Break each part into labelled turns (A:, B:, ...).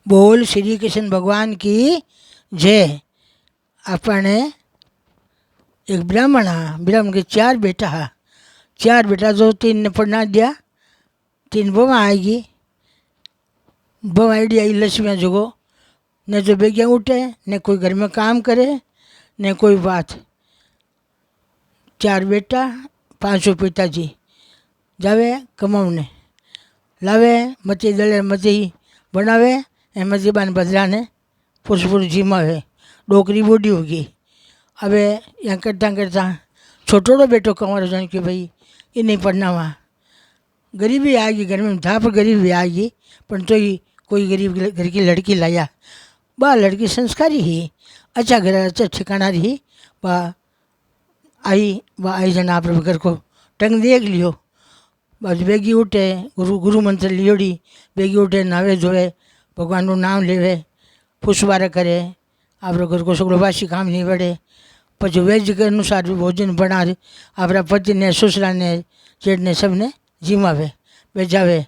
A: बोल श्री कृष्ण भगवान की जय। अपने एक ब्राह्मण हा, ब्राह्मण के 4 बेटा हा। 4 बेटा जो 3 ने पढ़ना दिया, 3 बवा आएगी। बवा आईडी आई लक्ष्मिया जोगो न तो बेगिया उठे, न कोई घर में काम करे, न कोई बात। 4 बेटा, 500 पिताजी जावे कमावने, लावे मची दले मची बनावे, मची बान बदला ने पुरुष जिमावे। डोकरी बूढ़ी होगी। अब यहाँ करता करता छोटोड़ो बेटो कंवारो जान कि भाई ये नहीं पढ़ना वहाँ, गरीबी आएगी घर में, था पर गरीबी आएगी, पर तो ही कोई गरीब घर की लड़की लाया। बा लड़की संस्कारी ही, अच्छा घर अच्छा ठिकाना रही। बा आई जना आप घर को टंग देख लियो। बस बेगी उठे, गुरु मंत्र लियोड़ी, बेगी उठे, नावे धोए, भगवान नाम लेवे, पुष्पारा करे, आप घर को सगड़ो बासी काम नहीं बढ़े। પછી વેજ કે અનુસાર ભોજન બનાવે, આપણા પતિને સસરાને જેઠને સબને જીમાવે બેજાવે।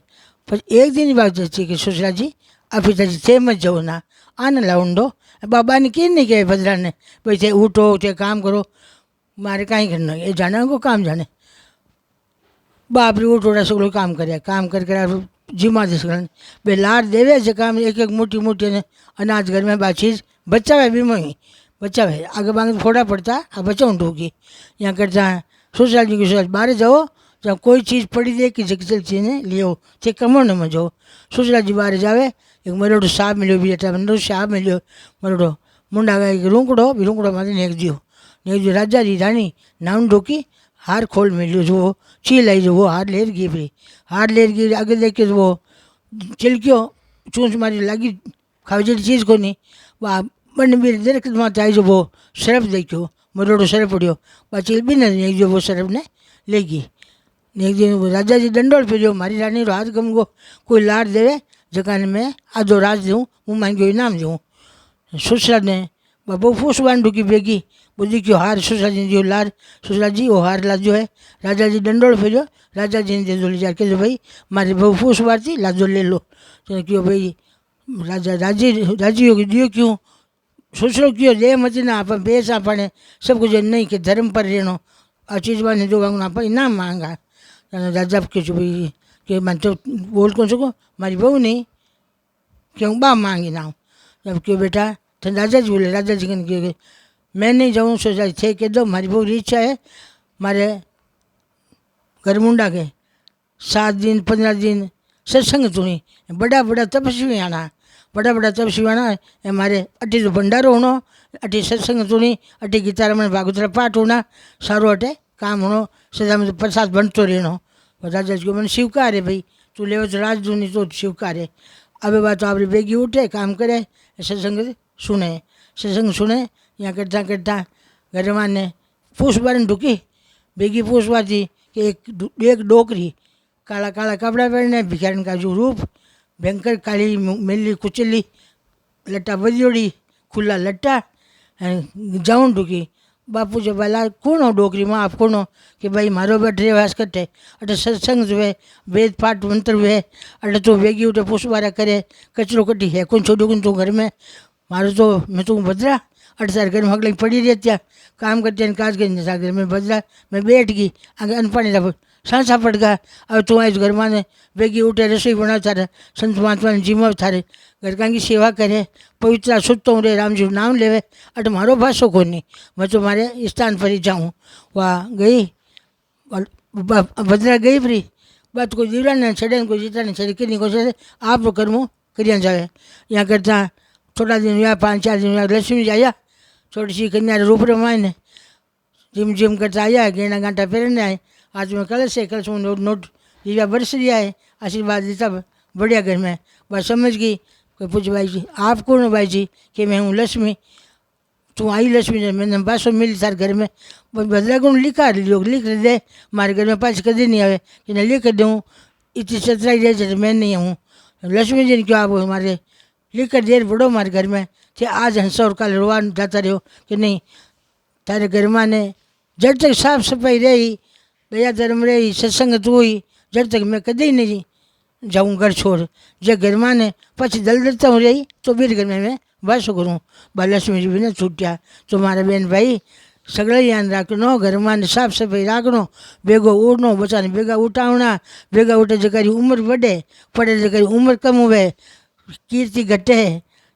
A: પછી એક દિન બાદ છે કે સસરાજી આ પિતાજી તે મત જવો ના, આને લાવંડો બાબાને કે નહીં કહે ભદ્રાને ભાઈ તે ઉઠો તે કામ કરો, મારે કાંઈ કરવું એ જાણે को काम जाने। बाप रे उठोड़ा सगळं काम करे, काम कर जीमा दे सगळं बे लार देवे से काम एक एक मोटी मोटी ने अनाज घर में बाचीज बच्चा भी मही बच्चा है आगे बांगे फोड़ा पड़ता आ बच्चा ढूंढी। यहाँ करता ससुराल जी की ससुराल बाहर जाओ, जब कोई चीज़ पड़ी दे कि जगचल चीज़ ने लियो चे कमाने में जाओ। ससुराल जी बाहर जावे, एक मरोड़ो साहब मिलो बेटा, मरोड़ो साहब मिलो, मरोड़ो मुंडा गया एक रूंकड़ो भी रूंकड़ो माथे नेक दियो राजा जी रानी नाम ढोकी हार खोल मिलियो जो चील आई जो वो हार लेर गई भाई, हार लेर गई आगे देख के वो चिलक्यो चूंच मारी लगी खावे जड़ी चीज़ को नहीं। वह बन भी दरख्त माता आई जो वो सरफ देखो मरोड़ो सरफ पड़ियो, वह चिल भी नहीं जो वो सरफ ने लेगी। एक दिन राजा जी डंडोल फिरियो, मारी रानी रो हाथ गम गो, कोई लाड़ देवे जकान में आधो राज दूँ, मुँह मांगो इनाम दूँ। ससुरा ने बहु फूस बांध ढूकी बेगी बुद्धि क्यों हार ससुरा जी जो लार, ससुरा जी वो हार लाजो है। राजा जी डंडोल फिर राजा जी ने दे दो ले जाके भाई मारे बहु फूस बारती लाजो ले लो। तो क्यों भाई राजा राजी राजी होगी दियो क्यों ससुरो क्यों दे मत ना आप बेस आपने सब कुछ नहीं कि धर्म पर रहनो आ चीज़ बने जो वांगना आप इनाम मांगा। राजा क्यों भाई कि मैं तो बोल कौन सको मारी बहू नहीं क्यों बा मांगी नाम। जब क्यों बेटा तो राजा जी बोले, राजा जी कहने मैं नहीं जाऊँ सोचा थे कह दो मारी बहुत इच्छा है, मारे घर मुंडा के 7 दिन 15 दिन सत्संग सुनी, बड़ा बड़ा तपस्वी आना, बड़ा बड़ा तपस्वी आना है मारे अटी तो भंडारो होनो, अटी सत्संग सुनी, अटी गीता रमण भागवत पाठ होना, सारो अटे काम होनो, सदा में प्रसाद बनतो रहनो। राजा जी को मैंने स्वीकार है भाई तू ले तो राजधूनी तो स्वीकार है। अब बात आप बेगी उठे काम करे सत्संग सुने, सत्संग सुने। यहाँ करता करता घर माने पूछ बारन ढुकी, बेगी पूछ बाती कि एक डोकरी काला काला कपड़ा पहने, भिखारन का जो रूप भयंकर काली मेली कुचली लट्टा बदियोड़ी खुला लट्टा जाऊँ ढुकी। बापू जो बोला कौन हो डोकरी में आप कौन हो कि भाई मारो बैठे वास करते अटे सत्संग हुए वेद पाठ मंत्र हुए अटे तो वेगी उठे पुष्पारा करे कचरो कटी है कौन छोड़ो कौन तू घर में मारो तो मैं तू बदरा अट सारे घर में हकली पड़ी रहती काम करते हैं काज करते घर में बदला मैं बैठ गई आगे अनपानी रहा सांसा पड़ गया। अब तू आई घर माने बेगी उठे रसोई बना थारे संत महात्मा ने जीमा थारे घर का की सेवा करे पवित्र सुतो रे राम जी नाम लेवे अट मारो भाषो को नहीं मैं तो मारे स्थान पर ही जाऊँ। वहाँ गई भद्रा गई फ्री बात कोई जीवरा ने छड़े कोई जीता ने छड़े कि को आप कर्मों करिया जाए। यहाँ करता थोड़ा दिन हुआ 5-4 दिन हुआ लक्ष्मी जी आया छोटी सी कन्या रूप रमायने जिम जिम करता आया गेना गांठा फेरने आए आज में कलश है कलश में नोट दिया बरस दिया है आशीर्वाद देता बढ़िया घर में। बस समझ गई कोई पूछ भाई जी आप कौन हो भाई जी कि मैं हूँ लक्ष्मी, तू आई लक्ष्मी ने मैंने बासो मिली सारे घर में बदला गुण लिखा लियो लिख दे मारे घर में पास कभी नहीं आवे कि मैं लिख दूँ इतनी चतराई रहे मैं नहीं हूँ लक्ष्मी जी ने क्यों आप हमारे लिख कर देर बढ़ो हमारे घर में थे आज हंसो और कल रोवा जाता रहो कि नहीं तारे घर माने जब तक साफ सफाई रही दया धर्म रही सत्संग तो हुई जब तक मैं कभी नहीं जाऊँ घर छोड़ जे घर में ने पछी दल देता हूँ रही तो बीर घर में मैं वासो करूँ बालक्ष्मी जी भी ने छूट्या तो मारा बेन भाई सगळे ध्यान राखनो घर में साफ सफाई राखनो भेगो उठनो बच्चा भेगा उठावना भेगा उठे जकारी उम्र बढ़े पड़े जकारी उम्र कम हुए कीर्ति घटे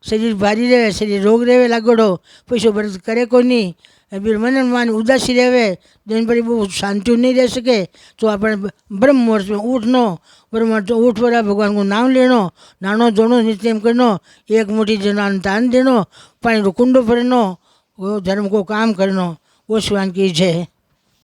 A: शरीर भारी रहे शरीर रोग रहे लागोड़ो पैसो बरत करे को नहीं फिर मन मान उदासी रहे दिन भरी वो शांति नहीं रह सके तो अपने ब्रह्म मुहूर्त में उठनो ब्रह्म मुहूर्त में उठ पड़ा भगवान को नाम लेनो नानो धोनो नित्यम करनो एक मुट्ठी जनान दान देनो पानी रो कुंडो भरनो वो धर्म को काम करनो वो शिवान की जय।